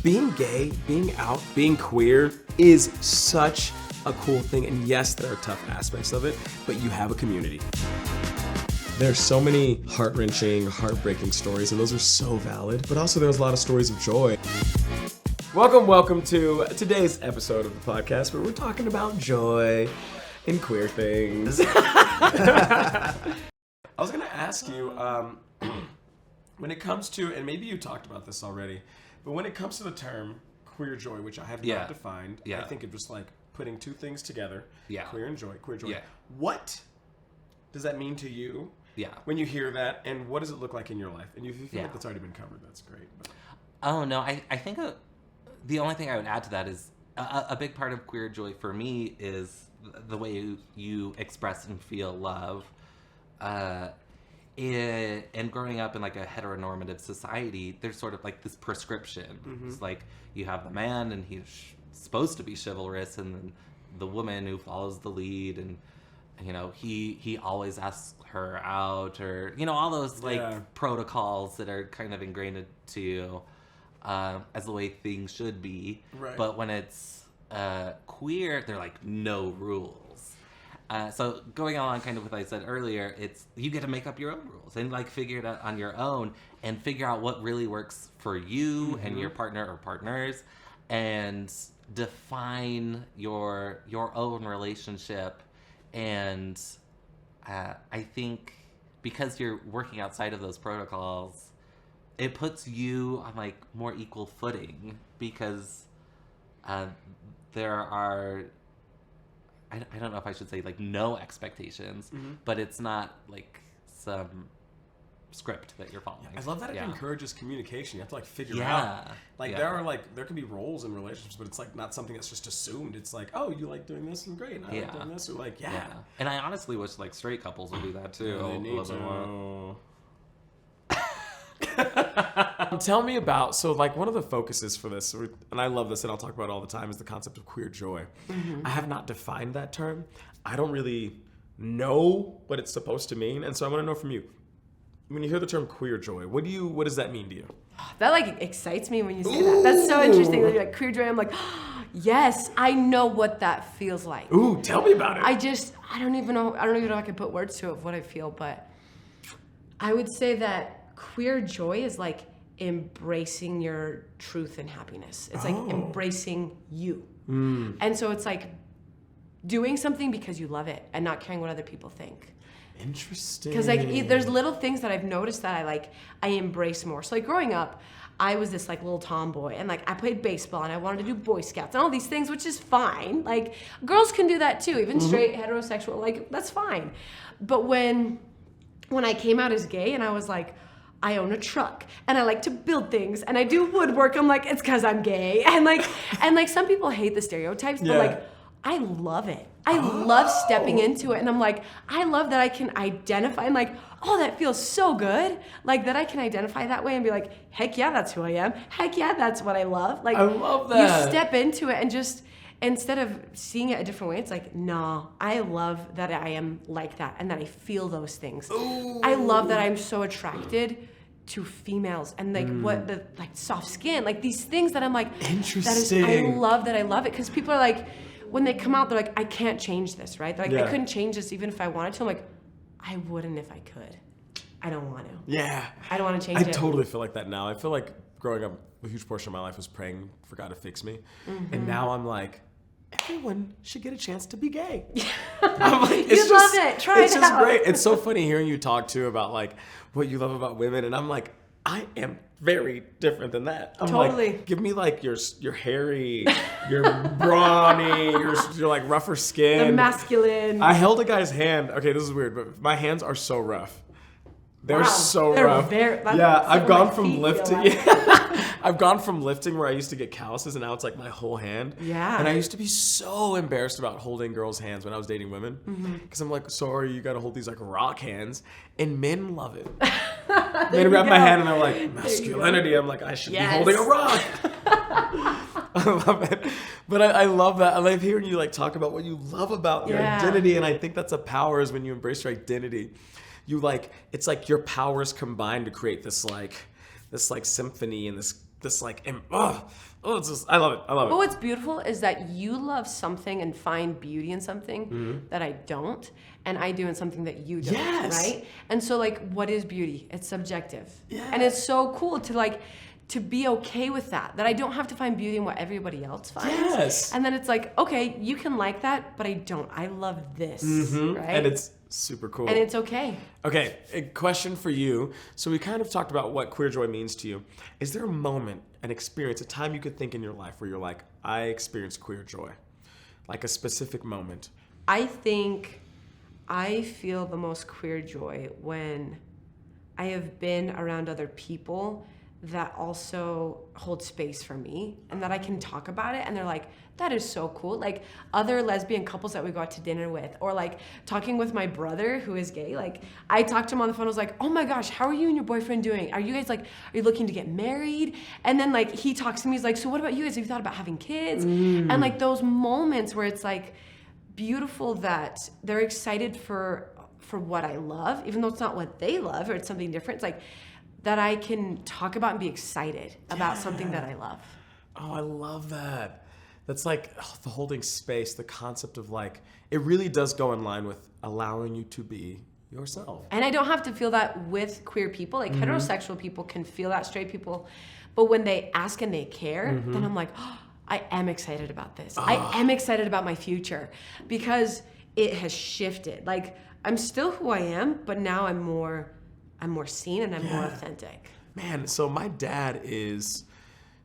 being gay, being out, being queer is such a cool thing. And yes, there are tough aspects of it, but you have a community. There's so many heart-wrenching, heartbreaking stories, and those are so valid. But also there's a lot of stories of joy. Welcome to today's episode of the podcast where we're talking about joy and queer things. I was gonna ask you, when it comes to, and maybe you talked about this already, but when it comes to the term queer joy, which I have not defined, I think of just like putting two things together, queer and joy, queer joy. Yeah. What does that mean to you when you hear that, and what does it look like in your life? And if you feel like that's already been covered, that's great. But. Oh, no, I think the only thing I would add to that is a big part of queer joy for me is the way you express and feel love. And growing up in like a heteronormative society, there's sort of like this prescription. Mm-hmm. It's like you have the man and he's supposed to be chivalrous, and then the woman who follows the lead, and you know he always asks her out, or you know all those like protocols that are kind of ingrained to you as the way things should be. Right. But when it's queer, they're like no rules. So going along kind of with what I said earlier, it's you get to make up your own rules and like figure it out on your own and figure out what really works for you and your partner or partners, and define your own relationship. And I think because you're working outside of those protocols, it puts you on like more equal footing, because there are, I don't know if I should say like no expectations, but it's not like some script that you're following. I love that it encourages communication. You have to like figure out. Like there can be roles in relationships, but it's like not something that's just assumed. It's like, oh, you like doing this, and great. And I like doing this, or like And I honestly wish like straight couples would do that too. They need to. Tell me about, so like one of the focuses for this, and I love this and I'll talk about it all the time, is the concept of queer joy. Mm-hmm. I have not defined that term. I don't really know what it's supposed to mean, and so I want to know from you. When you hear the term queer joy, what does that mean to you? That like excites me when you say that. That's so interesting. When you're like queer joy, I'm like, yes, I know what that feels like. Ooh, tell me about it. I don't even know if I can put words to it of what I feel, but I would say that queer joy is like embracing your truth and happiness. It's like embracing you. And so it's like doing something because you love it and not caring what other people think. Interesting. Because like there's little things that I've noticed that I embrace more. So like growing up, I was this like little tomboy, and like I played baseball and I wanted to do Boy Scouts and all these things, which is fine. Like girls can do that too, even straight, heterosexual, like that's fine. But when I came out as gay and I was like, I own a truck and I like to build things and I do woodwork, I'm like, it's because I'm gay. And like some people hate the stereotypes, but like I love it. I love stepping into it, and I'm like, I love that I can identify. I'm like, oh, that feels so good. Like that I can identify that way and be like, heck yeah, that's who I am. Heck yeah, that's what I love. Like I love that. You step into it and just instead of seeing it a different way, it's like, no, I love that I am like that and that I feel those things. Ooh. I love that I'm so attracted to females and like what the like soft skin, like these things that I'm like, interesting. I love it, because people are like, when they come out, they're like, I can't change this, right? They're like, I couldn't change this even if I wanted to. I'm like, I wouldn't if I could. I don't want to. Yeah. I don't want to change it. I totally feel like that now. I feel like growing up, a huge portion of my life was praying for God to fix me. Mm-hmm. And now I'm like, everyone should get a chance to be gay. I'm like, love it. Try it out. It's just great. It's so funny hearing you talk too about like what you love about women. And I'm like, I am very different than that. I'm totally. Like, give me like your hairy, your brawny, your like rougher skin. The masculine. I held a guy's hand. Okay, this is weird, but my hands are so rough. They're so rough. I've gone from lifting. I've gone from lifting where I used to get calluses, and now it's like my whole hand. Yeah. And I used to be so embarrassed about holding girls' hands when I was dating women, because I'm like, sorry, you got to hold these like rock hands, and men love it. Men grab my hand and they're like, masculinity. I'm like, I should be holding a rock. I love it. But I love that. I love hearing you like talk about what you love about your identity, and I think that's a power is when you embrace your identity. You like, it's like your powers combined to create this like symphony and this this like, it's just, I love it. But what's beautiful is that you love something and find beauty in something that I don't, and I do in something that you don't, right? And so like, what is beauty? It's subjective. Yeah. And it's so cool to be okay with that I don't have to find beauty in what everybody else finds. Yes. And then it's like, okay, you can like that, but I don't. I love this, right? And it's super cool. And it's okay. Okay, a question for you. So we kind of talked about what queer joy means to you. Is there a moment, an experience, a time you could think in your life where you're like, I experienced queer joy? Like a specific moment. I think I feel the most queer joy when I have been around other people that also hold space for me and that I can talk about it and they're like, that is so cool. Like other lesbian couples that we go out to dinner with, or like talking with my brother who is gay. Like I talked to him on the phone, I was like, oh my gosh, how are you and your boyfriend doing? Are you guys like, are you looking to get married? And then like he talks to me, he's like, so what about you guys? Have you thought about having kids? And like those moments where it's like beautiful that they're excited for what I love, even though it's not what they love or it's something different. It's like, that I can talk about and be excited about something that I love. Oh, I love that. That's like the holding space, the concept of like, it really does go in line with allowing you to be yourself. And I don't have to feel that with queer people. Like heterosexual people can feel that, straight people. But when they ask and they care, then I'm like, oh, I am excited about this. I am excited about my future because it has shifted. Like I'm still who I am, but now I'm more seen and I'm more authentic. Man, so my dad is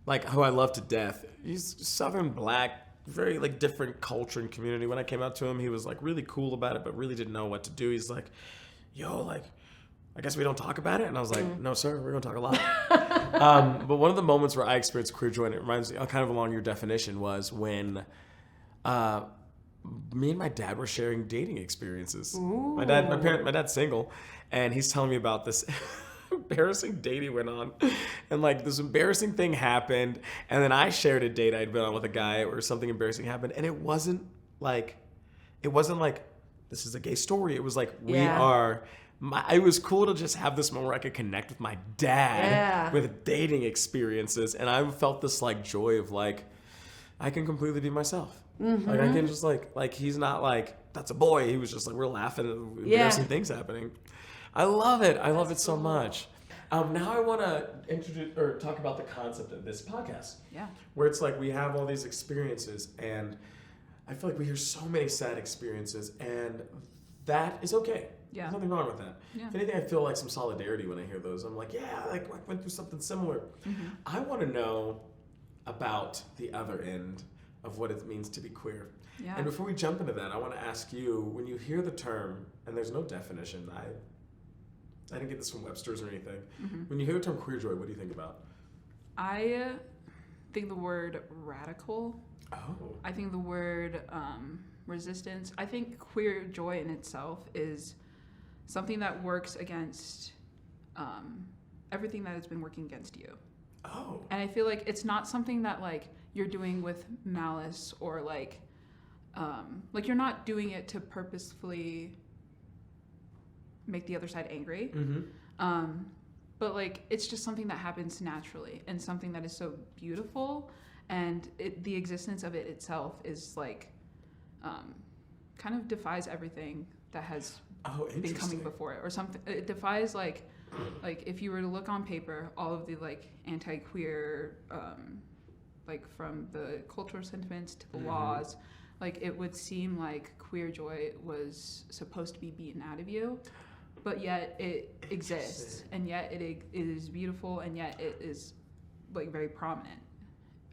like who I love to death. He's Southern Black, very like different culture and community. When I came out to him, he was like really cool about it, but really didn't know what to do. He's like, yo, like, I guess we don't talk about it. And I was like, no, sir, we're gonna talk a lot. But one of the moments where I experienced queer joy, and it reminds me kind of along your definition, was when me and my dad were sharing dating experiences. Ooh. My dad's single, and he's telling me about this embarrassing date he went on. And like this embarrassing thing happened, and then I shared a date I'd been on with a guy where something embarrassing happened, and it wasn't like this is a gay story. It was like it was cool to just have this moment where I could connect with my dad with dating experiences, and I felt this like joy of like I can completely be myself. Like I can just like he's not like that's a boy. He was just like we're laughing at embarrassing things happening. I love it. I love it so much. Now I want to introduce or talk about the concept of this podcast. Yeah. Where it's like we have all these experiences, and I feel like we hear so many sad experiences, and that is okay. Yeah. There's nothing wrong with that. Yeah. If anything, I feel like some solidarity when I hear those. I'm like, yeah, like I went through something similar. I want to know about the other end of what it means to be queer. Yeah. And before we jump into that, I want to ask you, when you hear the term, and there's no definition, I didn't get this from Webster's or anything. When you hear the term queer joy, what do you think about? I think the word radical. Oh. I think the word resistance. I think queer joy in itself is something that works against everything that has been working against you. Oh. And I feel like it's not something that like you're doing with malice or like you're not doing it to purposefully make the other side angry. But like it's just something that happens naturally and something that is so beautiful, and the existence of it itself is like kind of defies everything that has been coming before it, or something. It defies like if you were to look on paper all of the like anti-queer like from the cultural sentiments to the laws, like it would seem like queer joy was supposed to be beaten out of you, but yet it exists, and yet it is beautiful, and yet it is like very prominent.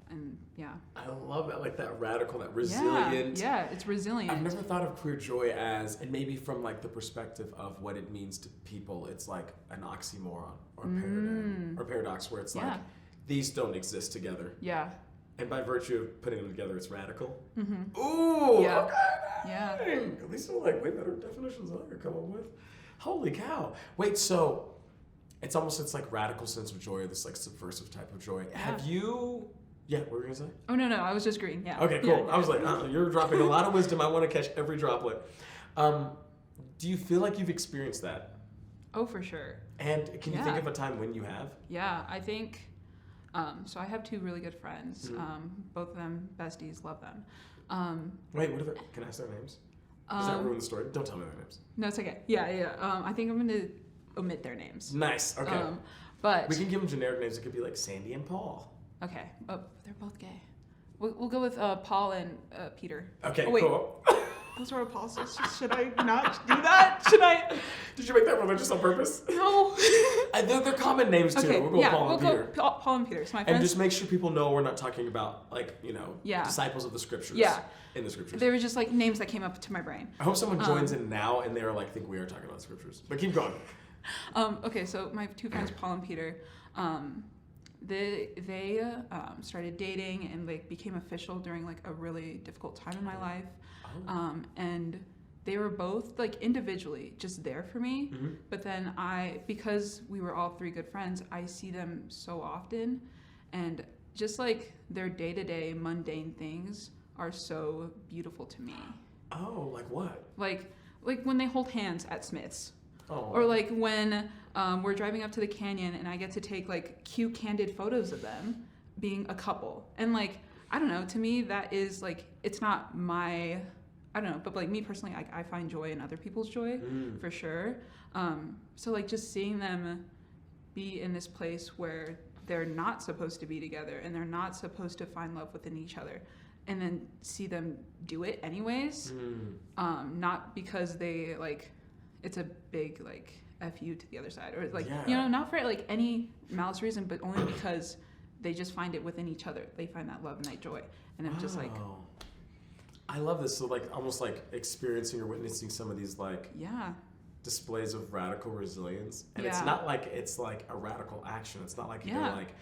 And yeah, I love that, like that radical, that resilient. Yeah, it's resilient. I've never thought of queer joy as, and maybe from like the perspective of what it means to people, it's like an oxymoron or paradigm or paradox, where it's like these don't exist together. Yeah. And by virtue of putting them together, it's radical. Ooh, yeah. Okay. Yeah. At least they're like way better definitions than I could come up with. Holy cow. Wait, so it's like radical sense of joy, or this like subversive type of joy. Yeah. Have you... Yeah, what were you going to say? Oh, no, I was just agreeing, yeah. Okay, cool. Yeah. I was like, you're dropping a lot of wisdom. I want to catch every droplet. Do you feel like you've experienced that? Oh, for sure. And can you think of a time when you have? Yeah, I think So I have two really good friends. Both of them besties, love them. Wait, what are their, can I ask their names? Does that ruin the story? Don't tell me their names. No, it's okay. Yeah. I think I'm gonna omit their names. Nice. Okay. But we can give them generic names. It could be like Sandy and Paul. Okay. Oh, they're both gay. We'll go with Paul and Peter. Okay, wait. cool. Those are apostles. Should I not do that? Should I? Did you make that religious on purpose? No. They're common names too. Okay, We'll go Paul and Peter. Paul and Peter. So my friends. And just make sure people know we're not talking about Yeah. disciples of the scriptures. Yeah. In the scriptures. They were just like names that came up to my brain. I hope someone joins in now and they're like, think we are talking about the scriptures. But keep going. Okay, so my two friends, Paul and Peter, they started dating and like became official during like a really difficult time in my life. And they were both like individually just there for me. But then because we were all three good friends, I see them so often, and just like their day-to-day mundane things are so beautiful to me. Oh, like what? Like when they hold hands at Smith's. Oh. Or like when we're driving up to the canyon and I get to take like cute candid photos of them being a couple. And like, I don't know, to me that is like, it's not my, I don't know, but like me personally, I find joy in other people's joy for sure. So like just seeing them be in this place where they're not supposed to be together and they're not supposed to find love within each other, and then see them do it anyways, not because they like, it's a big like F you to the other side, or like, not for like any malice reason, but only because they just find it within each other. They find that love and that joy. And I'm just like, I love this. So like almost like experiencing or witnessing some of these like displays of radical resilience. And it's not like it's like a radical action. It's not like you're like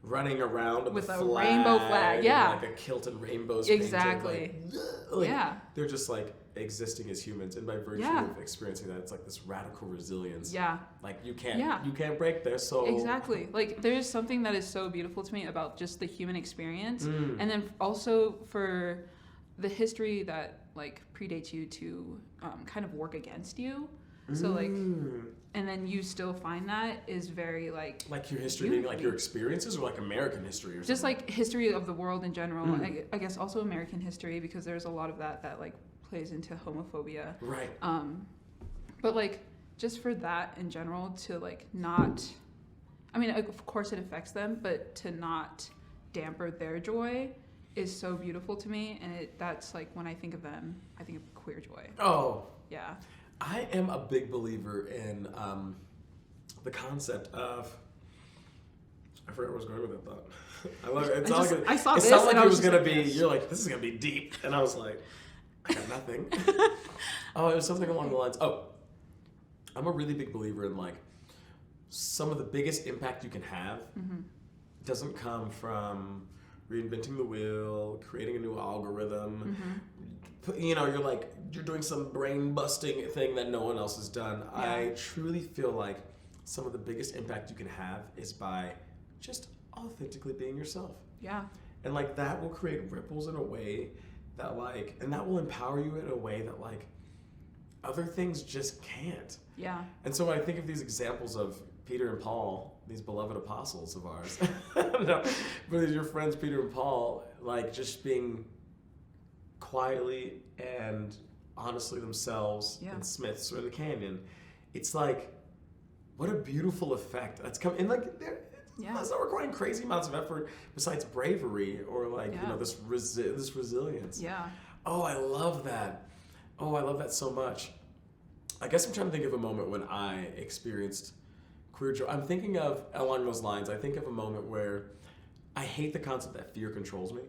running around with a flag, rainbow flag, and like a kilt and rainbows exactly painted, like, they're just like existing as humans, and by virtue of experiencing that, it's like this radical resilience. Like you can't break their soul. Exactly. Like there's something that is so beautiful to me about just the human experience, and then also for the history that like predates you to kind of work against you. So like, and then you still find that is very like your history being like your experiences, or like American history, or something? Just like history of the world in general. I guess also American history, because there's a lot of that like plays into homophobia. Right. But like just for that in general to like not, I mean of course it affects them, but to not damper their joy is so beautiful to me, and that's like when I think of them, I think of queer joy. Oh. Yeah. I am a big believer in the concept of, I forgot where I was going with that thought. I love it. I saw this. It sounded like and it was going to like, be, you're like, this is going to be deep. And I was like, I got nothing. Oh, it was something along the lines. Oh, I'm a really big believer in like some of the biggest impact you can have doesn't come from reinventing the wheel, creating a new algorithm. You're doing some brain busting thing that no one else has done. I truly feel like some of the biggest impact you can have is by just authentically being yourself. Yeah. And like that will create ripples in a way that like, and that will empower you in a way that like other things just can't. Yeah. And so when I think of these examples of Peter and Paul, these beloved apostles of ours, no, but your friends Peter and Paul, like just being quietly and honestly themselves in Smith's or in the canyon, it's like, what a beautiful effect that's come in. Like, it's not requiring crazy amounts of effort besides bravery or like this resilience. Yeah. Oh, I love that. Oh, I love that so much. I guess I'm trying to think of a moment when I experienced queer joy. I'm thinking of, along those lines, I think of a moment where I hate the concept that fear controls me.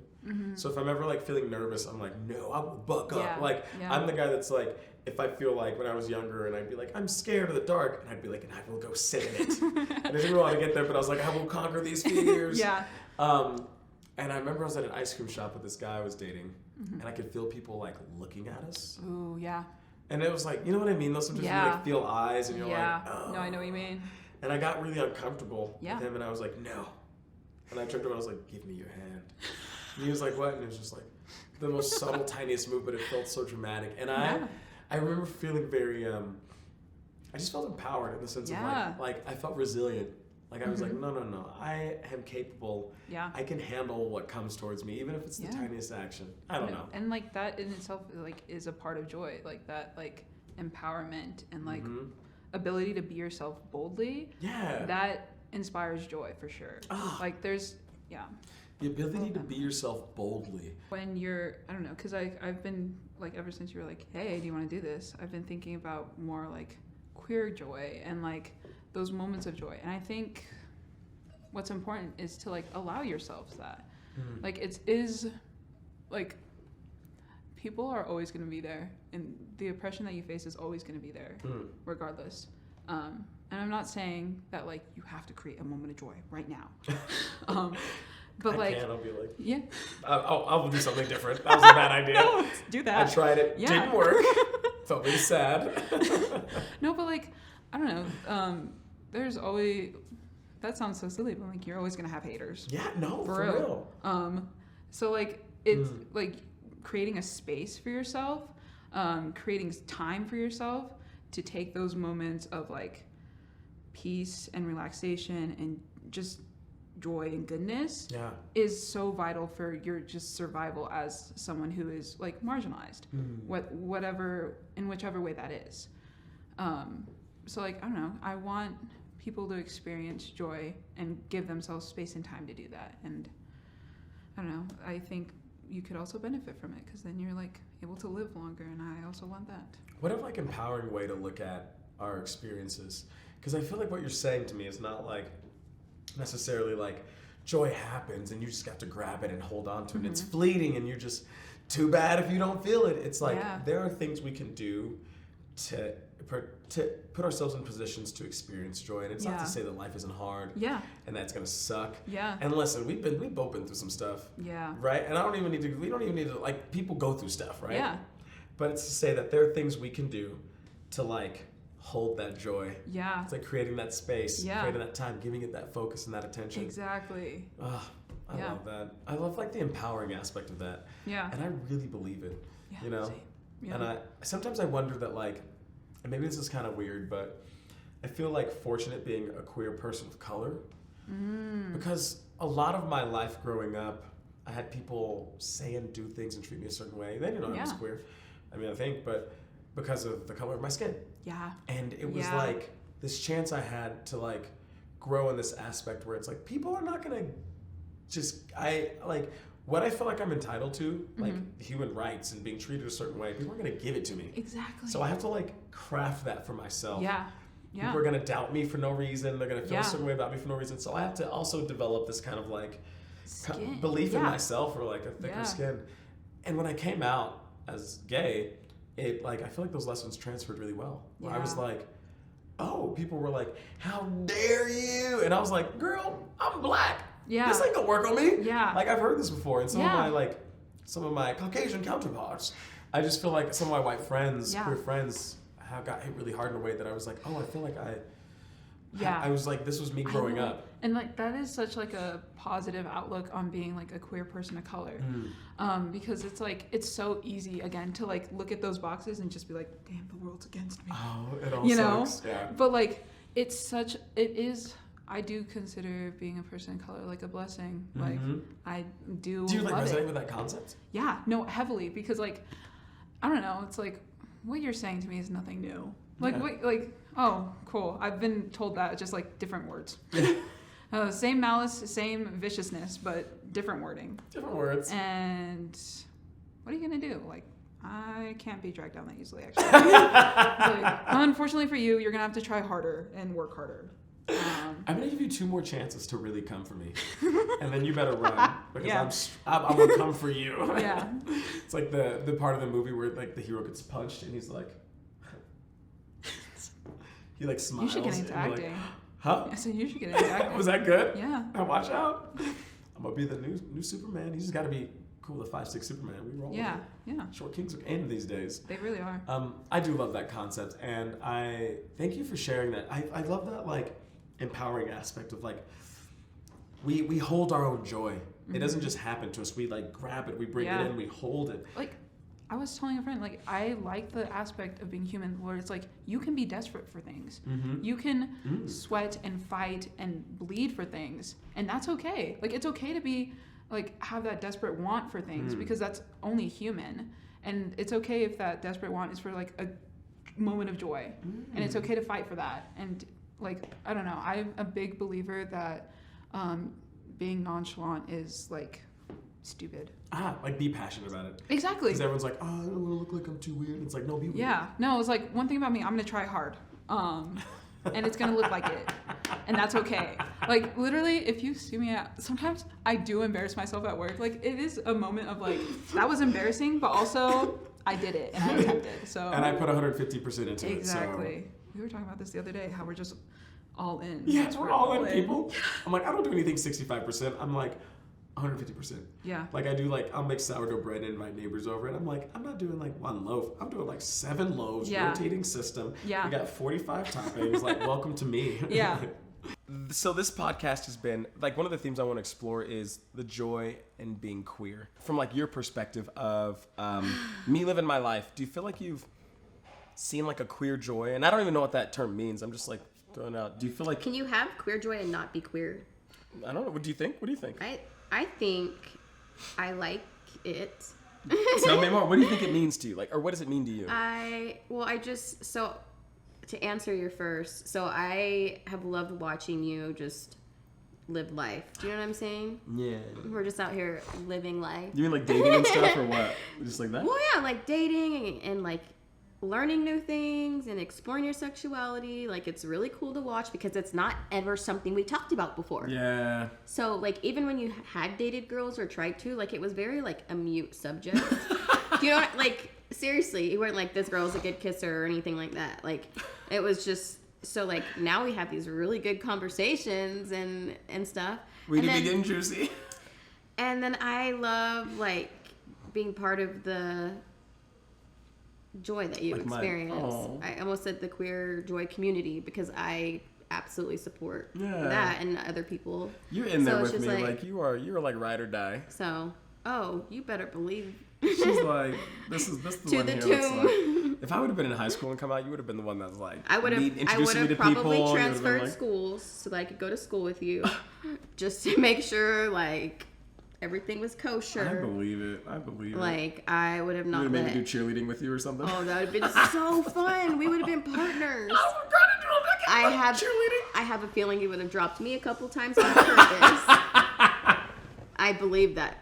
So if I'm ever like feeling nervous, I'm like, no, I will buck up. Like I'm the guy that's like, if I feel like when I was younger and I'd be like, I'm scared of the dark, and I'd be like, and I will go sit in it. And I didn't really want to get there, but I was like, I will conquer these fears. And I remember I was at an ice cream shop with this guy I was dating, and I could feel people like looking at us. Ooh, yeah. And it was like, you know what I mean? Those sometimes you like feel eyes and you're like, oh. No, I know what you mean. And I got really uncomfortable with him, and I was like, no. And I turned to him and I was like, give me your hand. And he was like, what? And it was just like the most subtle, tiniest move, but it felt so dramatic. And I remember feeling very, I just felt empowered in the sense of like I felt resilient. Like I was like, no, I am capable. Yeah. I can handle what comes towards me, even if it's the tiniest action. I don't know. And like that in itself, like, is a part of joy. Like that, like empowerment and like ability to be yourself boldly. Yeah. That inspires joy for sure. Like there's, the ability to be yourself boldly. When you're, I don't know, because I've been like, ever since you were like, hey, do you want to do this? I've been thinking about more like queer joy and like those moments of joy. And I think what's important is to like allow yourselves that. Like it is like people are always going to be there, and the oppression that you face is always going to be there regardless. And I'm not saying that like you have to create a moment of joy right now. But I'll be like, yeah, I'll do something different. That was a bad idea. No, do that. I tried it, didn't work. Felt really sad. No, but like, I don't know. There's always, that sounds so silly, but like you're always gonna have haters. Yeah, no, for real. So like it's like creating a space for yourself, creating time for yourself to take those moments of like peace and relaxation and just joy and goodness is so vital for your just survival as someone who is like marginalized, whatever, in whichever way that is. So like, I don't know, I want people to experience joy and give themselves space and time to do that. And I don't know, I think you could also benefit from it because then you're like able to live longer, and I also want that. What a like empowering way to look at our experiences, because I feel like what you're saying to me is not like necessarily like joy happens and you just got to grab it and hold on to it and it's fleeting and you're just too bad if you don't feel it. It's like there are things we can do to put ourselves in positions to experience joy, and it's not to say that life isn't hard and that's gonna suck. And listen, we've both been through some stuff, right? And we don't even need to like, people go through stuff, right? But it's to say that there are things we can do to like hold that joy. It's like creating that space, creating that time, giving it that focus and that attention. Exactly. I love that. I love like the empowering aspect of that. And I really believe it. You know? And sometimes I wonder that like, and maybe this is kind of weird, but I feel like fortunate being a queer person of color, because a lot of my life growing up, I had people say and do things and treat me a certain way. They didn't know I was queer. I mean, I think, but because of the color of my skin. And it was like this chance I had to like grow in this aspect where it's like, people are not gonna what I feel like I'm entitled to, like human rights and being treated a certain way, people are gonna give it to me. Exactly. So I have to like craft that for myself. Yeah. People are gonna doubt me for no reason. They're gonna feel a certain way about me for no reason. So I have to also develop this kind of like belief in myself, or like a thicker skin. And when I came out as gay, it like, I feel like those lessons transferred really well. Where I was like, oh, people were like, how dare you? And I was like, girl, I'm black. This ain't gonna work on me. Like, I've heard this before. And some of my Caucasian counterparts, I just feel like some of my white friends, queer friends, have got hit really hard in a way that I was like, oh, I feel like I was like, this was me growing up. And like, that is such like a positive outlook on being like a queer person of color. Because it's like, it's so easy again to like look at those boxes and just be like, damn, the world's against me. Oh, it all sucks. But like, I do consider being a person of color like a blessing. Like, I do. Do you like love resonate it. with that concept? Yeah, no, heavily, because like, I don't know, it's like, what you're saying to me is nothing new. Like, oh, cool. I've been told that, just like different words. Same malice, same viciousness, but different wording. Different words. And what are you gonna do? Like, I can't be dragged down that easily, actually. Like, unfortunately for you, you're gonna have to try harder and work harder. I'm gonna give you 2 more chances to really come for me, and then you better run, because I'm gonna come for you. It's like the part of the movie where like the hero gets punched and he's like, he like smiles. You should get into acting. Like, huh? I said you should get into acting. Was that good? Yeah. Watch out. I'm gonna be the new Superman. You just gotta be cool. The 5'6" Superman. We roll. Yeah. Short kings are in these days. They really are. I do love that concept, and I thank you for sharing that. I love that like empowering aspect of like, we hold our own joy. It doesn't just happen to us. We like grab it, we bring it in, we hold it. Like, I was telling a friend, like, I like the aspect of being human where it's like you can be desperate for things. You can sweat and fight and bleed for things, and that's okay. Like, it's okay to be, like, have that desperate want for things because that's only human. And it's okay if that desperate want is for, like, a moment of joy. And it's okay to fight for that. And, like, I don't know. I'm a big believer that being nonchalant is, like, stupid. Like, be passionate about it. Exactly. Because everyone's like, oh, I don't want to look like I'm too weird. It's like, no, be weird. Yeah. No, it's like, one thing about me, I'm going to try hard. And it's going to look like it. And that's okay. Like, literally, if you see me sometimes I do embarrass myself at work. Like, it is a moment of, like, that was embarrassing, but also I did it and I attempted. So. And I put 150% into it. Exactly. We were talking about this the other day, how we're just all in. Yeah, we're all in, people. I'm like, I don't do anything 65%. I'm like, 150%. Yeah. Like, I do, like, I'll make sourdough bread and invite neighbors over, and I'm like, I'm not doing, like, one loaf. I'm doing, like, 7 loaves, rotating system. Yeah. We got 45 toppings. Like, welcome to me. Yeah. So this podcast has been, like, one of the themes I want to explore is the joy in being queer. From, like, your perspective of me living my life, do you feel like you've seen, like, a queer joy? And I don't even know what that term means. I'm just, like, throwing out. Do you feel like... Can you have queer joy and not be queer? I don't know. What do you think? What do you think? I think I like it. Tell me more. What do you think it means to you? Like, or what does it mean to you? So to answer your first, so I have loved watching you just live life. Do you know what I'm saying? Yeah. We're just out here living life. You mean like dating and stuff or what? Just like that? Well, yeah, like dating and like learning new things and exploring your sexuality. Like, it's really cool to watch because it's not ever something we talked about before. Yeah. So, like, even when you had dated girls or tried to, like, it was very, like, a mute subject. You know, like, seriously, you weren't like, this girl's a good kisser or anything like that. Like, it was just, so, like, now we have these really good conversations and stuff. We need to be getting juicy. And then I love, like, being part of the joy that you experience. I almost said the queer joy community because I absolutely support that and other people. You're in there with me, like you are like ride or die. So, you better believe. She's like, this is the to one the here. Tomb. Like, if I would have been in high school and come out, you would have been the one that was like, I would have probably people, transferred schools so that I could go to school with you, just to make sure like everything was kosher. I believe it. Like, I would have not maybe do cheerleading with you or something. Oh, that would have been so fun. We would have been partners. Oh, we're gonna do it. I have a feeling you would have dropped me a couple times on purpose. I believe that.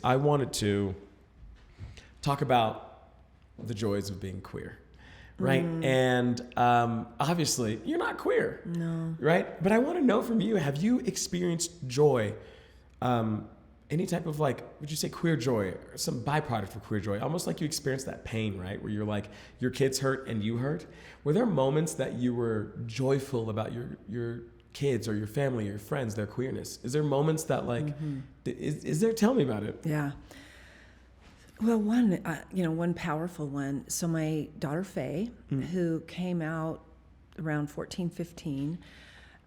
I wanted to talk about the joys of being queer, right? And obviously, you're not queer. No. Right? But I want to know from you, have you experienced joy, any type of, like, would you say queer joy, or some byproduct of queer joy? Almost like you experienced that pain, right? Where you're like, your kids hurt and you hurt. Were there moments that you were joyful about your kids or your family or your friends, their queerness? Is there moments that, like, is there? Tell me about it. Yeah. Well, one powerful one. So my daughter Faye, who came out around 14, 15,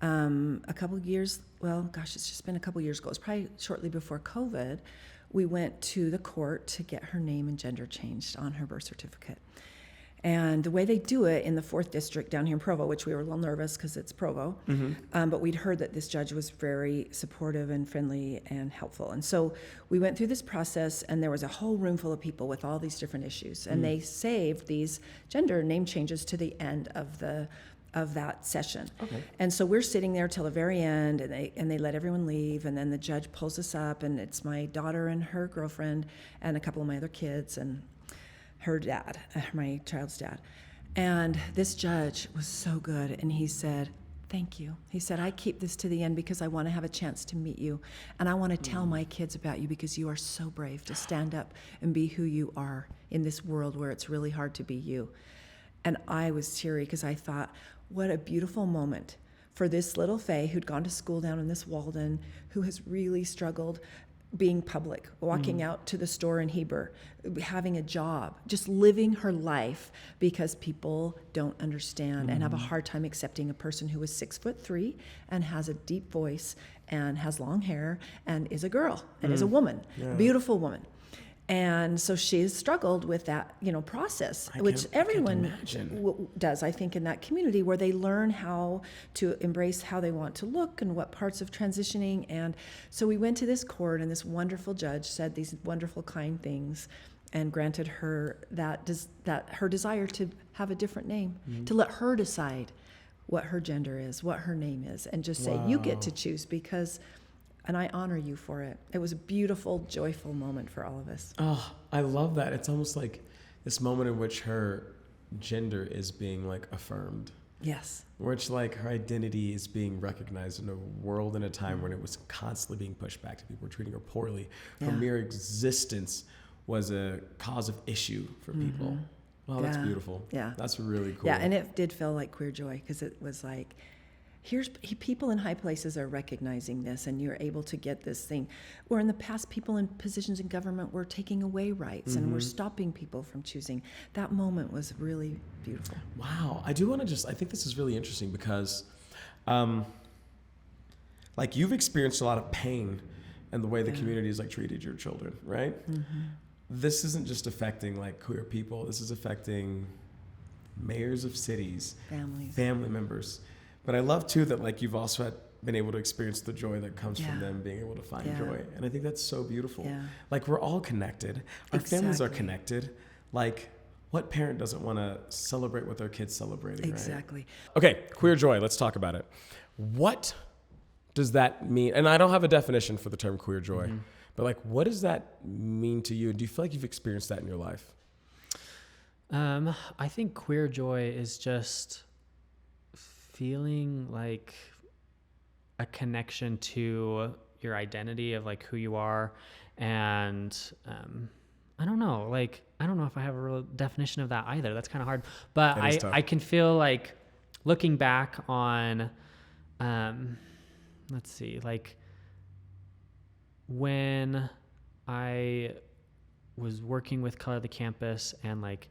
a couple years, it's just been a couple years ago. It was probably shortly before COVID. We went to the court to get her name and gender changed on her birth certificate. And the way they do it in the 4th District down here in Provo, which we were a little nervous because it's Provo, but we'd heard that this judge was very supportive and friendly and helpful. And so we went through this process, and there was a whole room full of people with all these different issues. And they saved these gender name changes to the end of that session. Okay. And so we're sitting there till the very end, and they let everyone leave, and then the judge pulls us up, and it's my daughter and her girlfriend and a couple of my other kids and her dad, my child's dad. And this judge was so good, and he said, thank you. He said, I keep this to the end because I want to have a chance to meet you, and I want to tell my kids about you because you are so brave to stand up and be who you are in this world where it's really hard to be you. And I was teary because I thought, what a beautiful moment for this little Faye who'd gone to school down in this Walden, who has really struggled being public, walking out to the store in Heber, having a job, just living her life because people don't understand and have a hard time accepting a person who is 6'3" and has a deep voice and has long hair and is a girl and is a woman, beautiful woman. And so she has struggled with that, process, which can't everyone imagine. does, I think, in that community, where they learn how to embrace how they want to look and what parts of transitioning. And so we went to this court, and this wonderful judge said these wonderful, kind things, and granted her that her desire to have a different name, to let her decide what her gender is, what her name is, and just say, you get to choose, and I honor you for it. It was a beautiful, joyful moment for all of us. Oh, I love that. It's almost like this moment in which her gender is being like affirmed. Yes. Which like her identity is being recognized in a world and a time when it was constantly being pushed back to people were treating her poorly. Her mere existence was a cause of issue for people. Wow, that's beautiful. Yeah. That's really cool. Yeah, and it did feel like queer joy, because it was like, people in high places are recognizing this, and you're able to get this thing. Where in the past, people in positions in government were taking away rights and were stopping people from choosing. That moment was really beautiful. Wow. I do want to I think this is really interesting because, like, you've experienced a lot of pain in the way the community has like treated your children, right? This isn't just affecting like queer people. This is affecting mayors of cities, family members. But I love too that like you've also been able to experience the joy that comes from them being able to find joy. And I think that's so beautiful. Yeah. Like we're all connected. Our families are connected. Like what parent doesn't want to celebrate what their kid's celebrating, Exactly. Right? Okay, queer joy. Let's talk about it. What does that mean? And I don't have a definition for the term queer joy, but like what does that mean to you? And do you feel like you've experienced that in your life? I think queer joy is just feeling like a connection to your identity of like who you are. And I don't know if I have a real definition of that either. That's kind of hard, but I can feel like looking back on, let's see, like when I was working with Color the Campus, and like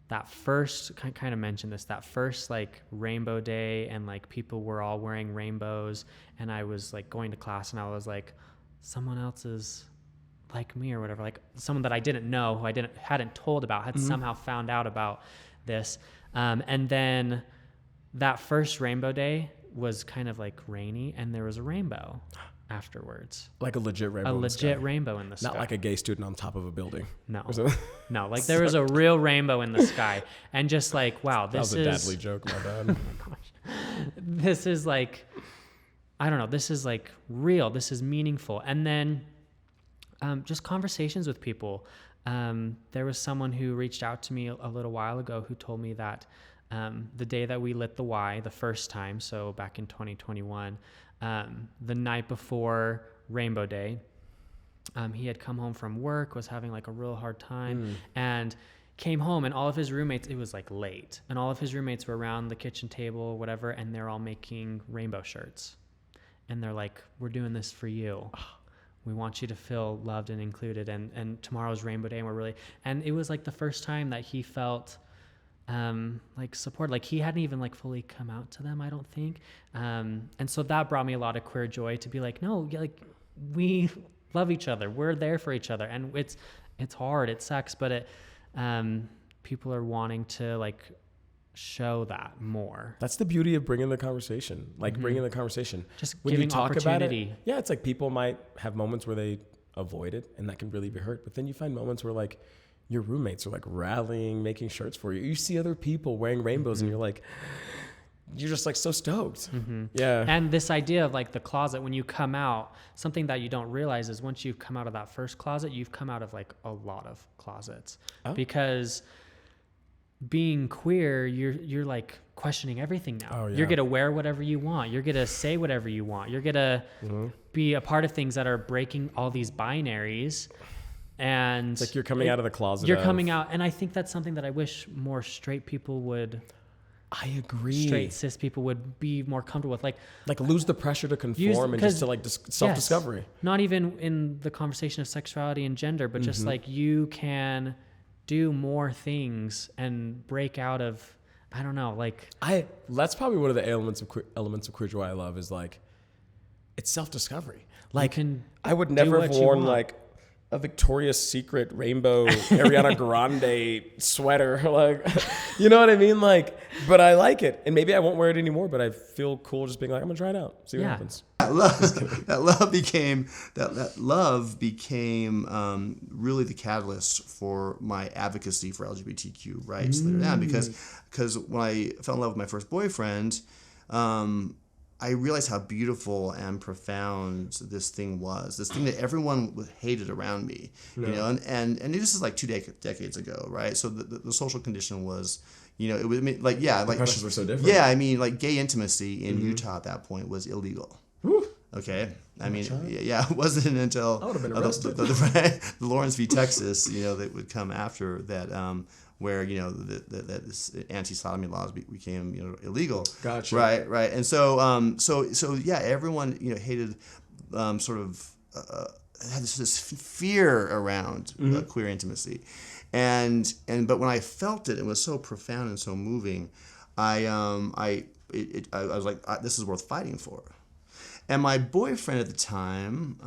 that first, kind of mentioned this, that first like rainbow day, and like people were all wearing rainbows, and I was like going to class, and I was like, someone else is like me or whatever, like someone that I didn't know, who I hadn't told about, had somehow found out about this. And then that first rainbow day was kind of like rainy, and there was a rainbow afterwards. Like a legit rainbow. A legit rainbow in the sky. Not like a gay student on top of a building. No. No, like there was a real rainbow in the sky. And just like, wow, this that was a dadly joke, my bad. Oh my gosh. This is like, I don't know, this is like real. This is meaningful. And then just conversations with people. There was someone who reached out to me a little while ago who told me that the day that we lit the Y the first time, so back in 2021, the night before Rainbow Day, he had come home from work, was having like a real hard time, and came home, and all of his roommates, it was like late, and all of his roommates were around the kitchen table or whatever, and they're all making rainbow shirts. And they're like, we're doing this for you. We want you to feel loved and included, and tomorrow's Rainbow Day, and it was like the first time that he felt like support. Like he hadn't even like fully come out to them, I don't think. And so that brought me a lot of queer joy to be like, no, like we love each other. We're there for each other. And it's hard, it sucks, but people are wanting to like show that more. That's the beauty of bringing the conversation, bringing the conversation. Just when giving you talk opportunity. about it, yeah, it's like people might have moments where they avoid it, and that can really be hurt. But then you find moments where like your roommates are like rallying, making shirts for you. You see other people wearing rainbows, and you're just like so stoked. Yeah. And this idea of like the closet, when you come out, something that you don't realize is once you've come out of that first closet, you've come out of like a lot of closets. Because being queer, you're like questioning everything now. You're gonna wear whatever you want. You're gonna say whatever you want. You're gonna be a part of things that are breaking all these binaries. And it's like you're coming out of the closet. You're coming out, and I think that's something that I wish more straight people would. I agree. Straight cis people would be more comfortable with, like lose the pressure to conform and just to like self-discovery. Yes, not even in the conversation of sexuality and gender, but just like you can do more things and break out of, I don't know, like that's probably one of the elements of queer joy I love is like it's self-discovery. Like I would never have worn like a Victoria's Secret rainbow Ariana Grande sweater. Like, you know what I mean? Like, but I like it. And maybe I won't wear it anymore, but I feel cool just being like, I'm gonna try it out, see what happens. That love became really the catalyst for my advocacy for LGBTQ rights later on, because when I fell in love with my first boyfriend, I realized how beautiful and profound this thing was. This thing that everyone hated around me, you know, and this is like 2 decades ago, right? So the social condition was, you know, it was like, yeah, like pressures were so different. Yeah, I mean, like gay intimacy in Utah at that point was illegal. Woo. Okay, I mean, yeah, it wasn't until I would have been arrested. The Lawrence v. Texas, you know, that would come after that. Where, you know, that this anti-sodomy laws became, you know, illegal. Gotcha. Right. And so yeah, everyone, you know, hated, sort of had this fear around queer intimacy, but when I felt it, it was so profound and so moving. I was like, this is worth fighting for. And my boyfriend at the time,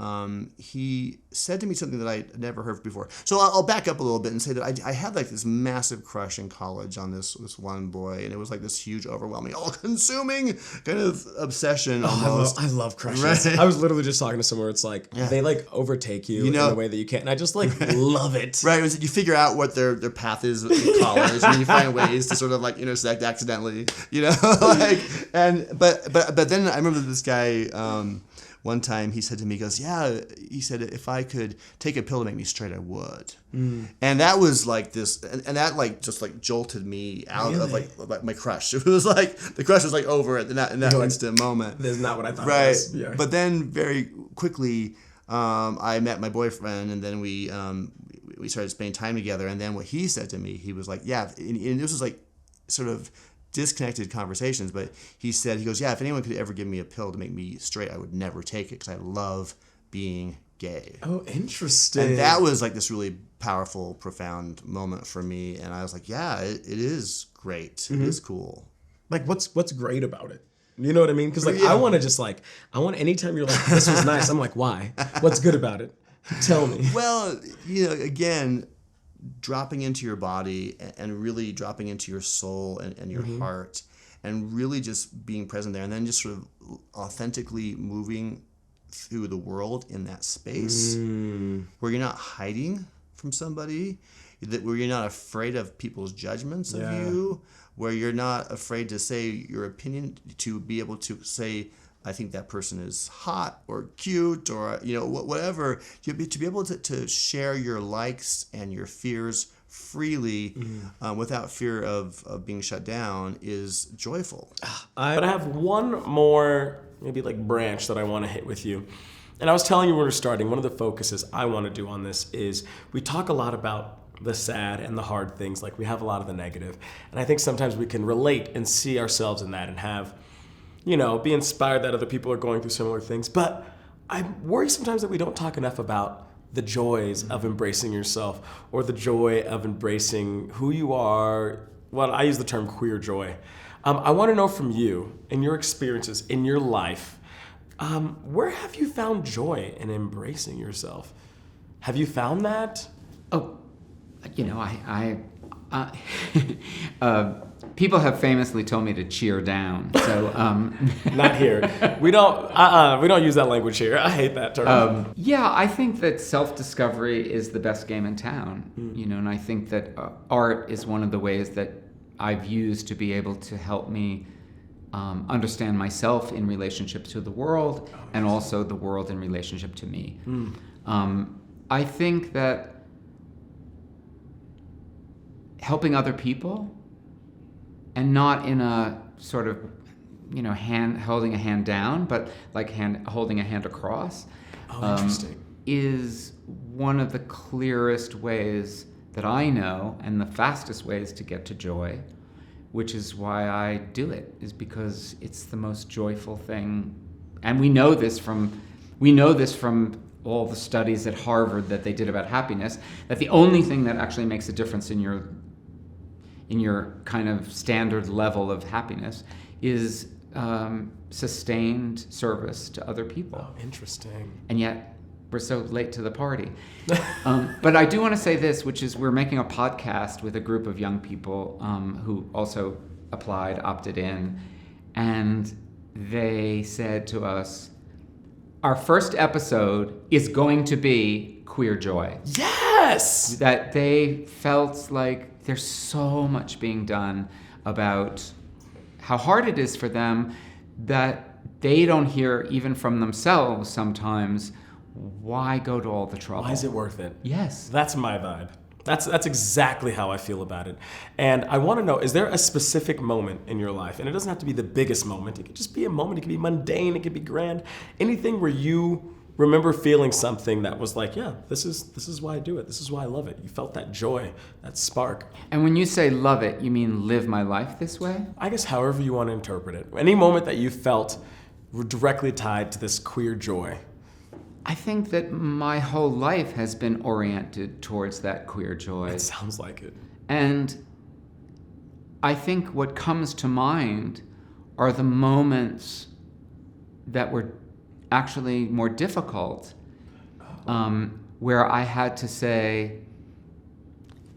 he said to me something that I'd never heard before. So I'll back up a little bit and say that I had like this massive crush in college on this one boy, and it was like this huge, overwhelming, all-consuming kind of obsession almost. I love crushes. Right. I was literally just talking to someone where it's like, they like overtake you in a way that you can't. And I just like love it. Right. You figure out what their path is in college, and you find ways to sort of like intersect accidentally, you know, but then I remember this guy, one time he said to me, he said, if I could take a pill to make me straight, I would. And that was like this, and that like just like jolted me out of like my crush. It was like, the crush was like over in that instant moment. That's not what I thought. Right. It was. Yeah. But then very quickly, I met my boyfriend, and then we started spending time together. And then what he said to me, he was like, and this was like sort of disconnected conversations, but he goes, if anyone could ever give me a pill to make me straight, I would never take it, because I love being gay. Oh, interesting. And that was like this really powerful, profound moment for me. And I was like, it is great. It is cool. Like, what's great about it? You know what I mean? Because like, I want anytime you're like, this was nice, I'm like, why? What's good about it? Tell me. Well, you know, again, dropping into your body and really dropping into your soul and your heart, and really just being present there, and then just sort of authentically moving through the world in that space where you're not hiding from somebody, where you're not afraid of people's judgments of you, where you're not afraid to say your opinion, to be able to say, I think that person is hot or cute or, you know, whatever. To be able to share your likes and your fears freely without fear of being shut down is joyful. But I have one more maybe like branch that I want to hit with you. And I was telling you when we were starting, one of the focuses I want to do on this is we talk a lot about the sad and the hard things. Like, we have a lot of the negative. And I think sometimes we can relate and see ourselves in that and have, you know, be inspired that other people are going through similar things. But I worry sometimes that we don't talk enough about the joys of embracing yourself, or the joy of embracing who you are. Well, I use the term queer joy. I want to know from you, in your experiences, in your life, where have you found joy in embracing yourself? Have you found that? Oh, you know, people have famously told me to cheer down. So Not here. We don't use that language here. I hate that term. yeah, I think that self-discovery is the best game in town. You know, and I think that art is one of the ways that I've used to be able to help me understand myself in relationship to the world, and also the world in relationship to me. I think that helping other people, and not in a sort of, you know, holding a hand down, but like holding a hand across, is one of the clearest ways that I know, and the fastest ways to get to joy, which is why I do it, is because it's the most joyful thing. And we know this from all the studies at Harvard that they did about happiness, that the only thing that actually makes a difference in your kind of standard level of happiness is sustained service to other people. Oh, interesting. And yet we're so late to the party. But I do want to say this, which is we're making a podcast with a group of young people who also applied, opted in, and they said to us, our first episode is going to be queer joy. Yes! That they felt like there's so much being done about how hard it is for them, that they don't hear even from themselves sometimes, why go to all the trouble? Why is it worth it? Yes. That's my vibe. That's exactly how I feel about it. And I want to know, is there a specific moment in your life? And it doesn't have to be the biggest moment. It could just be a moment. It could be mundane. It could be grand. Anything where you remember feeling something that was like, yeah, this is why I do it. This is why I love it. You felt that joy, that spark. And when you say love it, you mean live my life this way? I guess however you want to interpret it. Any moment that you felt were directly tied to this queer joy. I think that my whole life has been oriented towards that queer joy. It sounds like it. And I think what comes to mind are the moments that were actually more difficult, where I had to say,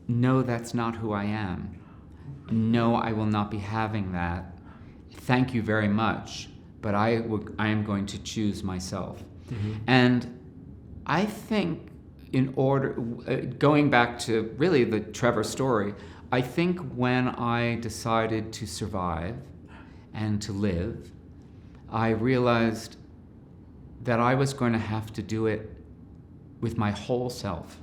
no, that's not who I am. No, I will not be having that. Thank you very much, but I am going to choose myself. Mm-hmm. And I think going back to really the Trevor story, I think when I decided to survive and to live, I realized that I was going to have to do it with my whole self.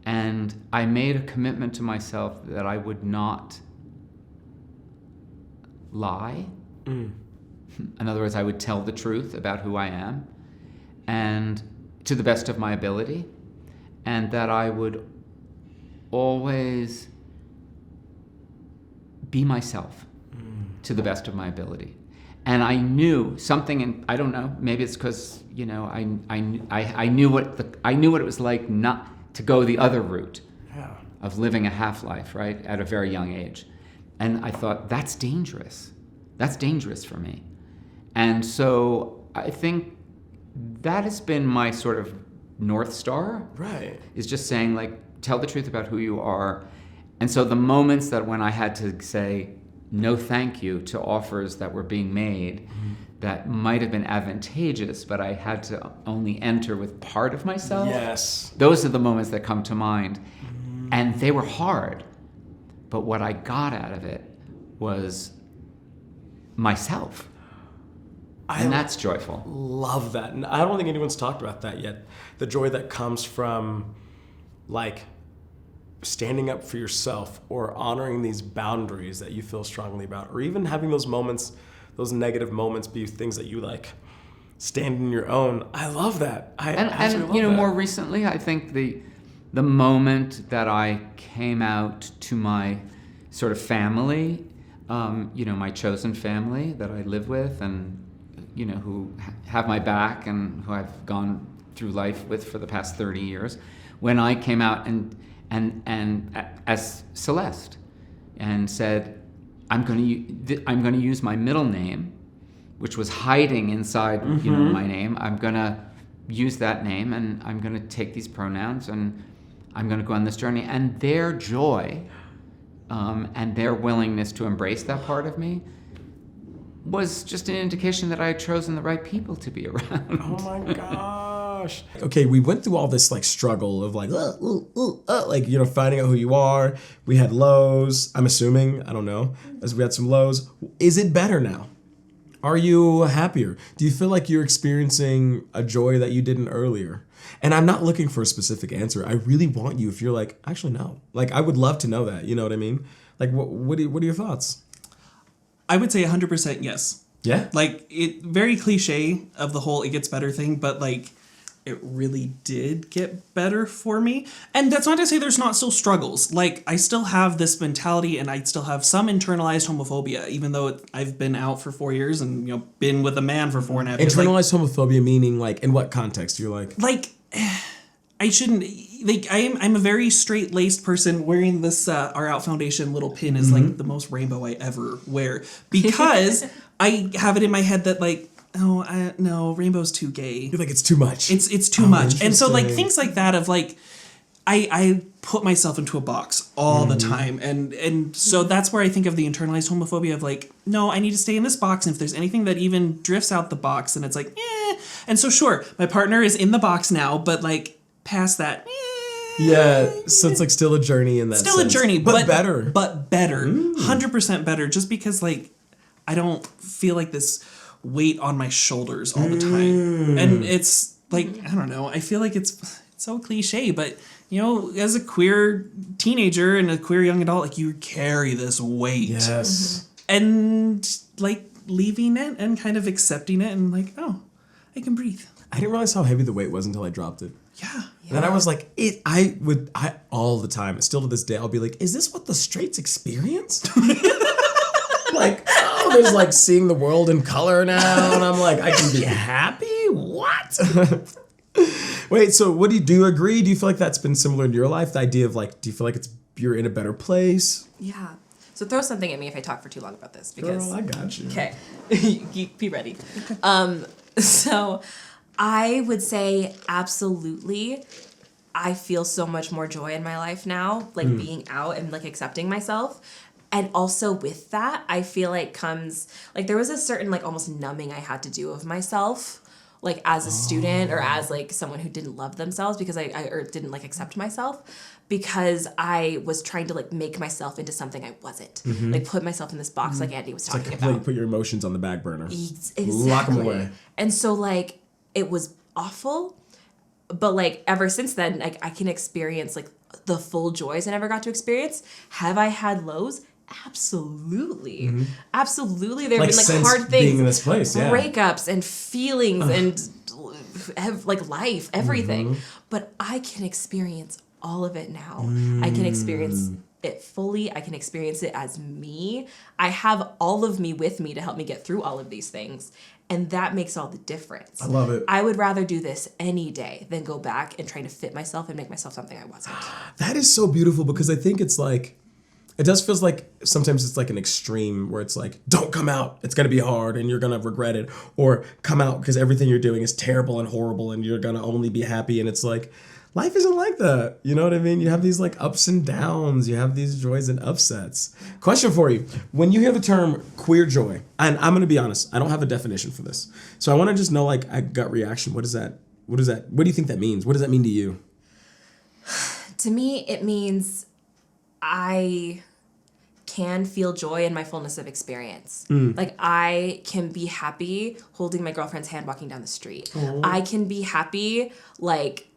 And I made a commitment to myself that I would not lie. In other words, I would tell the truth about who I am, and to the best of my ability, and that I would always be myself to the best of my ability. And I knew something, and I don't know, maybe it's because, you know, I knew what it was like not to go the other route of living a half-life, right, at a very young age. And I thought, that's dangerous. That's dangerous for me. And so I think that has been my sort of North Star. Right. Is just saying, like, tell the truth about who you are. And so the moments that when I had to say no thank you to offers that were being made that might have been advantageous, but I had to only enter with part of myself. Yes. Those are the moments that come to mind. And they were hard. But what I got out of it was myself. And that's joyful. Love that. And I don't think anyone's talked about that yet. The joy that comes from, like, standing up for yourself or honoring these boundaries that you feel strongly about, or even having those moments, those negative moments be things that you, like, stand in your own. I love that. And you know, more recently, I think the moment that I came out to my sort of family, you know, my chosen family that I live with, and you know, who have my back and who I've gone through life with for the past 30 years, when I came out and as Celeste and said, I'm going to use my middle name, which was hiding inside, you know, my name. I'm going to use that name, and I'm going to take these pronouns, and I'm going to go on this journey. And their joy and their willingness to embrace that part of me was just an indication that I had chosen the right people to be around. Oh my gosh. Okay, we went through all this, like, struggle of, like, like, you know, finding out who you are. We had lows, I'm assuming, I don't know, as we had some lows. Is it better now? Are you happier? Do you feel like you're experiencing a joy that you didn't earlier? And I'm not looking for a specific answer. I really want you, if you're like, actually, no. Like, I would love to know that, you know what I mean? Like, what are your thoughts? I would say 100% yes. Yeah? Like, it very cliche of the whole it gets better thing, but, like, it really did get better for me. And that's not to say there's not still struggles. Like, I still have this mentality, and I still have some internalized homophobia, even though I've been out for 4 years and, you know, been with a man for 4.5 years. Internalized homophobia meaning, like, in what context? You're like... Like, I shouldn't... Like, I'm a very straight-laced person. Wearing this Our Out Foundation little pin is, like, the most rainbow I ever wear. Because I have it in my head that, like, no, rainbow's too gay. You're like, it's too much. It's too much. And so like interesting. things like that of like I put myself into a box all the time, and so that's where I think of the internalized homophobia of like, no, I need to stay in this box, and if there's anything that even drifts out the box, then it's like, eh. And so sure, my partner is in the box now, but like past that, Yeah, so it's like still a journey in that still sense. a journey, but better. But better. 100% better, just because like I don't feel like this weight on my shoulders all the time. And it's like, I don't know, I feel like it's so cliche, but you know, as a queer teenager and a queer young adult, like you carry this weight. Yes. And like leaving it and kind of accepting it and like, oh, I can breathe. I didn't realize how heavy the weight was until I dropped it. Yeah. And then I was like, I all the time, still to this day, I'll be like, is this what the straights experience? Like, oh, there's like seeing the world in color now. And I'm like, I can be happy? What? Wait, so what do you agree? Do you feel like that's been similar in your life? The idea of like, do you feel like you're in a better place? Yeah. So throw something at me if I talk for too long about this, because Girl, I got you. okay, be ready. So I would say absolutely. I feel so much more joy in my life now, like being out and like accepting myself. And also with that, I feel like comes, like there was a certain like almost numbing I had to do of myself, like as a student or as like someone who didn't love themselves because I or didn't like accept myself, because I was trying to like make myself into something I wasn't. Like put myself in this box like Andy was talking about. Put your emotions on the back burner. Exactly. Lock them away. And so like it was awful, but like ever since then, like I can experience like the full joys I never got to experience. Have I had lows? Absolutely. Absolutely. There have been like since hard things, being in this place, yeah. breakups and feelings and like life, everything. But I can experience all of it now. I can experience it fully. I can experience it as me. I have all of me with me to help me get through all of these things. And that makes all the difference. I love it. I would rather do this any day than go back and trying to fit myself and make myself something I wasn't. That is so beautiful, because I think it's like, it does feels like sometimes it's like an extreme where it's like, don't come out, it's gonna be hard and you're gonna regret it, or come out because everything you're doing is terrible and horrible and you're gonna only be happy. And it's like, life isn't like that. You know what I mean? You have these like ups and downs, you have these joys and upsets. Question for you. When you hear the term queer joy, and I'm gonna be honest, I don't have a definition for this. So I wanna just know like a gut reaction. What do you think that means? What does that mean to you? To me, it means I can feel joy in my fullness of experience. Like I can be happy holding my girlfriend's hand walking down the street. I can be happy like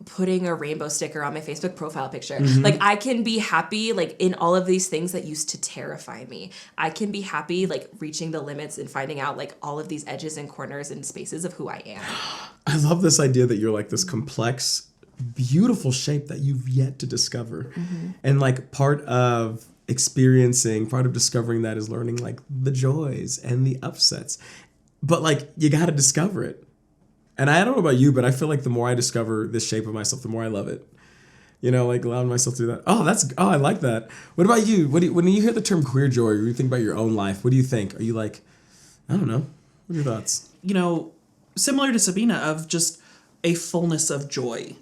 putting a rainbow sticker on my Facebook profile picture. Like I can be happy like in all of these things that used to terrify me. I can be happy like reaching the limits and finding out like all of these edges and corners and spaces of who I am. I love this idea that you're like this complex, beautiful shape that you've yet to discover. And like part of discovering that is learning like the joys and the upsets. But like you got to discover it. And I don't know about you, but I feel like the more I discover this shape of myself, the more I love it. You know, like allowing myself to do that. I like that. What about you? When you hear the term queer joy, or you think about your own life, what do you think? Are you like, I don't know. What are your thoughts? You know, similar to Sabina, of just a fullness of joy.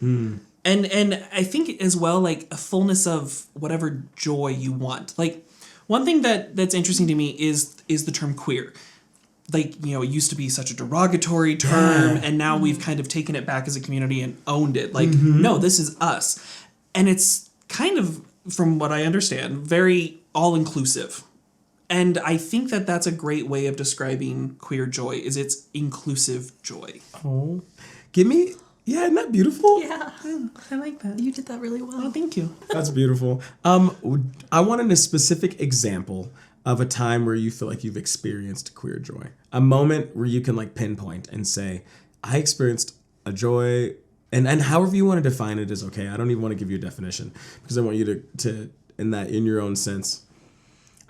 And I think as well, like a fullness of whatever joy you want. Like one thing that's interesting to me is the term queer. Like, you know, it used to be such a derogatory term, and now we've kind of taken it back as a community and owned it. Like, no, this is us. And it's kind of, from what I understand, very all-inclusive. And I think that that's a great way of describing queer joy, is it's inclusive joy. Oh, isn't that beautiful? Yeah. I like that. You did that really well. Oh, thank you. That's beautiful. I wanted a specific example of a time where you feel like you've experienced queer joy. A moment where you can like pinpoint and say, I experienced a joy, and however you want to define it is okay. I don't even want to give you a definition because I want you to in your own sense.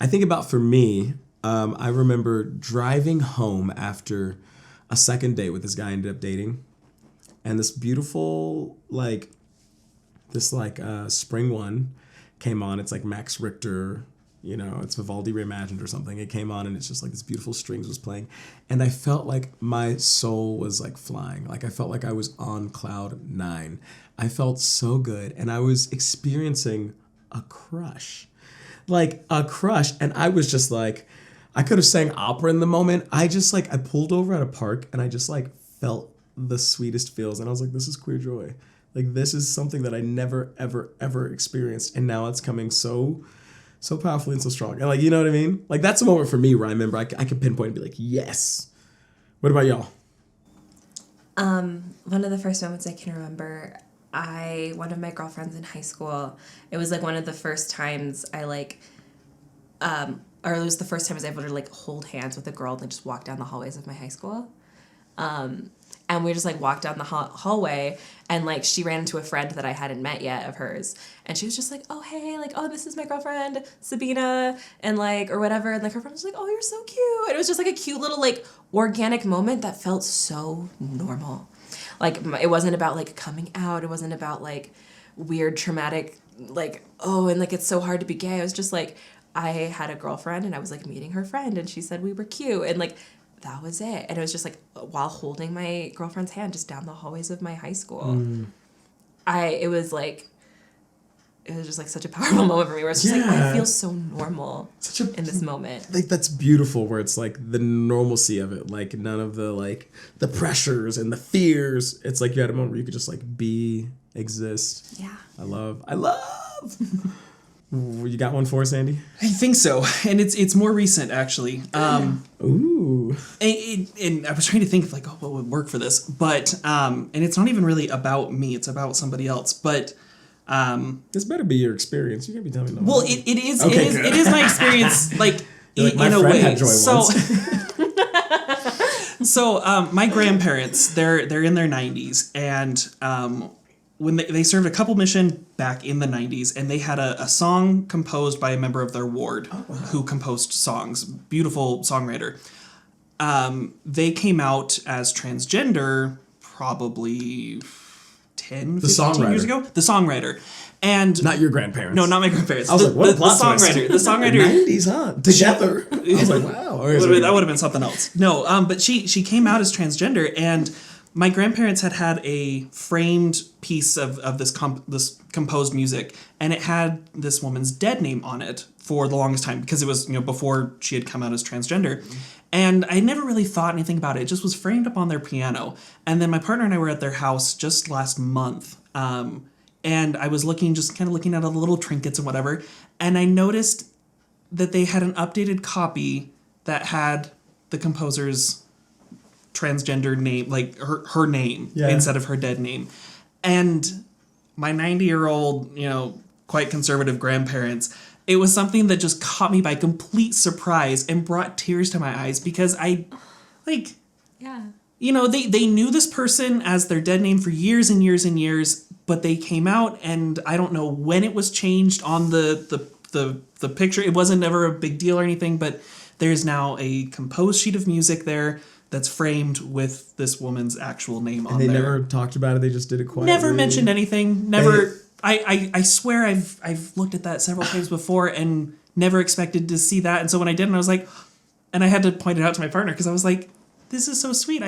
I think about, for me, I remember driving home after a second date with this guy I ended up dating. And this beautiful, spring one came on. It's like Max Richter You know, it's Vivaldi reimagined or something. It came on and it's just like this beautiful strings was playing. And I felt like my soul was like flying. Like I felt like I was on cloud 9. I felt so good. And I was experiencing a crush. Like a crush. And I was just like, I could have sang opera in the moment. I pulled over at a park and I just like felt the sweetest feels. And I was like, this is queer joy. Like this is something that I never, ever, ever experienced. And now it's coming so powerfully and so strong. And like, you know what I mean? Like that's a moment for me where I remember I could pinpoint and be like, yes. What about y'all? One of the first moments I can remember, one of my girlfriends in high school, it was like one of the first times I like, or it was the first time I was able to like hold hands with a girl and just walk down the hallways of my high school. And we just like walked down the hallway and like she ran into a friend that I hadn't met yet of hers. And she was just like, oh, hey, like, oh, this is my girlfriend, Sabina, and like, or whatever. And like her friend was like, oh, you're so cute. And it was just like a cute little like organic moment that felt so normal. Like it wasn't about like coming out. It wasn't about like weird traumatic, like, oh, and like it's so hard to be gay. I was just like, I had a girlfriend and I was like meeting her friend and she said we were cute. And like, that was it. And it was just like while holding my girlfriend's hand just down the hallways of my high school. It was just like such a powerful moment for me where it's just like I feel so normal in this moment. Like that's beautiful where it's like the normalcy of it, like none of the like the pressures and the fears. It's like you had a moment where you could just like be, exist. Yeah. I love. You got one for us, Andy? I think so, and it's more recent actually. Ooh. And I was trying to think of like, oh, what would work for this, but and it's not even really about me; it's about somebody else. But this better be your experience. You can't be telling me no. Well, it is. Okay, it is my experience. Like, like my in a friend way. had joy So, once. so my grandparents, they're in their 90s, and when they served a couple mission back in the 90s, and they had a song composed by a member of their ward who composed songs. Beautiful songwriter. They came out as transgender probably 10, 15 years ago. The songwriter. And Not your grandparents. no, not my grandparents. I was like, what a plot the songwriter. The songwriter. 90s, huh? Together. I was like, wow. Okay, That would have been something else. No, but she came out as transgender, and my grandparents had a framed piece of this composed music, and it had this woman's dead name on it for the longest time because it was before she had come out as transgender. And I never really thought anything about it. It just was framed up on their piano. And then my partner and I were at their house just last month. And I was looking at all the little trinkets and whatever. And I noticed that they had an updated copy that had the composer's transgender name, like her name instead of her dead name. And my 90-year-old, quite conservative grandparents, it was something that just caught me by complete surprise and brought tears to my eyes because they knew this person as their dead name for years and years and years, but they came out, and I don't know when it was changed on the picture. It wasn't ever a big deal or anything, but there's now a composed sheet of music there that's framed with this woman's actual name on there. They never talked about it. They just did it quietly. Never mentioned anything. Never. I swear I've looked at that several times before and never expected to see that. And so when I did, I was like, and I had to point it out to my partner because I was like, this is so sweet.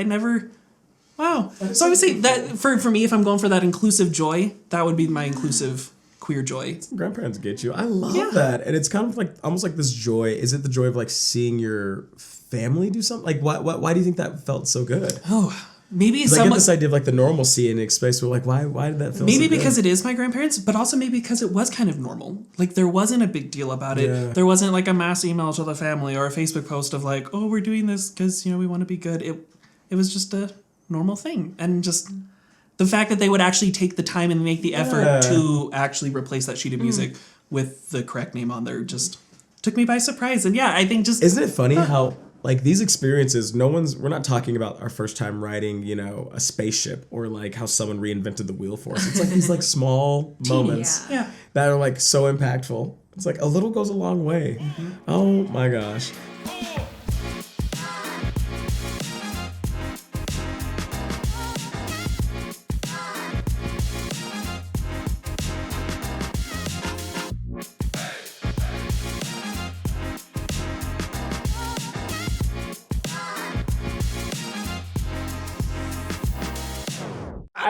Wow. So I would say that for me, if I'm going for that inclusive joy, that would be my inclusive queer joy. Grandparents get you. I love that. And it's kind of like almost like this joy. Is it the joy of like seeing your family do something? Like why do you think that felt so good? Oh, maybe I get this idea of like the normalcy and space. We're like, why did that feel maybe so because good? it is my grandparents, but also maybe because it was kind of normal. Like there wasn't a big deal about it. Yeah. There wasn't like a mass email to the family or a Facebook post of like, oh, we're doing this because we want to be good. It was just a normal thing, and just the fact that they would actually take the time and make the effort to actually replace that sheet of music with the correct name on there just took me by surprise. And I think just isn't it funny how like these experiences, we're not talking about our first time riding, a spaceship or like how someone reinvented the wheel for us. It's like these like small moments that are like so impactful. It's like a little goes a long way. Mm-hmm. Oh my gosh.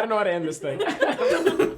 don't know how to end this thing.